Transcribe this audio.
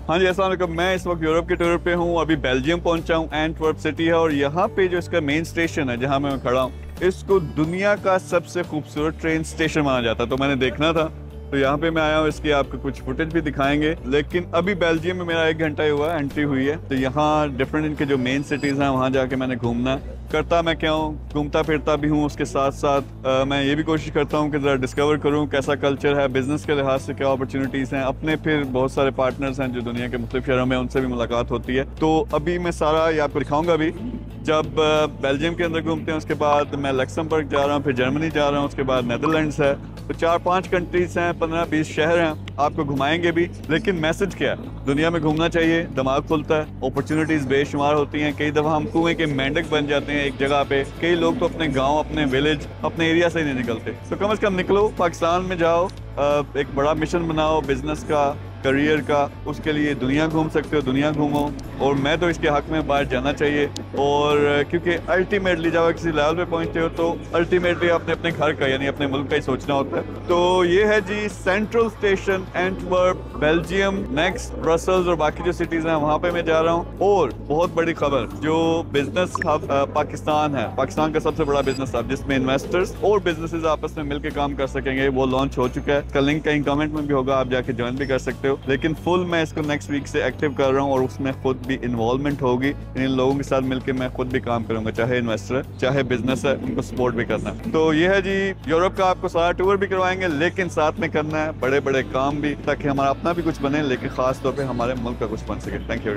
हाँ जी, अस्सलाम वालेकुम। मैं इस वक्त यूरोप के टूर पे हूँ। अभी बेल्जियम पहुंचा हूँ, एंटवर्प सिटी है और यहाँ पे जो इसका मेन स्टेशन है जहाँ मैं खड़ा हूँ, इसको दुनिया का सबसे खूबसूरत ट्रेन स्टेशन माना जाता है। तो मैंने देखना था, तो यहाँ पे मैं आया हूँ। इसकी आपको कुछ फुटेज भी दिखाएंगे। लेकिन अभी बेल्जियम में मेरा 1 घंटा ही हुआ है, एंट्री हुई है। तो यहाँ डिफरेंट इनके जो मेन सिटीज़ हैं वहाँ जाके मैंने घूमना करता। मैं क्या हूँ, घूमता फिरता भी हूँ। उसके साथ साथ मैं ये भी कोशिश करता हूँ कि ज़रा डिस्कवर करूँ कैसा कल्चर है, बिजनेस के लिहाज से क्या अपॉर्चुनिटीज़ हैं। अपने फिर बहुत सारे पार्टनर्स हैं जो दुनिया के मुख्तलिफ शहरों में, उनसे भी मुलाकात होती है। तो अभी मैं सारा ये आपको दिखाऊंगा। अभी जब बेल्जियम के अंदर घूमते हैं, उसके बाद मैं लक्समबर्ग जा रहा हूँ, फिर जर्मनी जा रहा हूँ, उसके बाद नेदरलैंड्स है। तो 4-5 कंट्रीज हैं, 15-20 शहर हैं, आपको घुमाएंगे भी। लेकिन मैसेज क्या है, दुनिया में घूमना चाहिए, दिमाग खुलता है, अपॉर्चुनिटीज बेशुमार होती हैं। कई दफ़ा हम कुएं के मेंढक बन जाते हैं एक जगह पे। कई लोग तो अपने गांव, अपने विलेज, अपने एरिया से ही नहीं निकलते। तो कम से कम निकलो, पाकिस्तान में जाओ, एक बड़ा मिशन बनाओ बिजनेस का, करियर का। उसके लिए दुनिया घूम सकते हो, दुनिया घूमो। और मैं तो इसके हक में बाहर जाना चाहिए। और क्योंकि अल्टीमेटली जब आप किसी लेवल पे पहुंचते हो तो अल्टीमेटली आपने अपने घर का यानी अपने मुल्क का ही सोचना होता है। तो ये है जी central station Antwerp, Belgium. Next Brussels और बाकी जो सिटीज हैं वहां पे मैं जा रहा हूँ। और बहुत बड़ी खबर, जो बिजनेस हब पाकिस्तान है, पाकिस्तान का सबसे बड़ा बिजनेस हब जिसमें इन्वेस्टर्स और बिजनेसेस आपस में मिलकर काम कर सकेंगे, वो लॉन्च हो चुका है। इसका लिंक कहीं कमेंट में भी होगा, आप जाके ज्वाइन भी कर सकते हो। लेकिन फुल मैं इसको नेक्स्ट वीक से एक्टिव कर रहा हूँ और उसमें खुद भी इन्वॉल्वमेंट होगी। इन लोगों के साथ मिलकर मैं खुद भी काम करूंगा, चाहे इन्वेस्टर है चाहे बिजनेस है, उनको सपोर्ट भी करना है। तो ये है जी यूरोप का, आपको सारा टूर भी करवाएंगे, लेकिन साथ में करना है बड़े बड़े काम भी, ताकि हमारा अपना भी कुछ बने, लेकिन खास तौर पर हमारे मुल्क का कुछ बन सके। Thank you.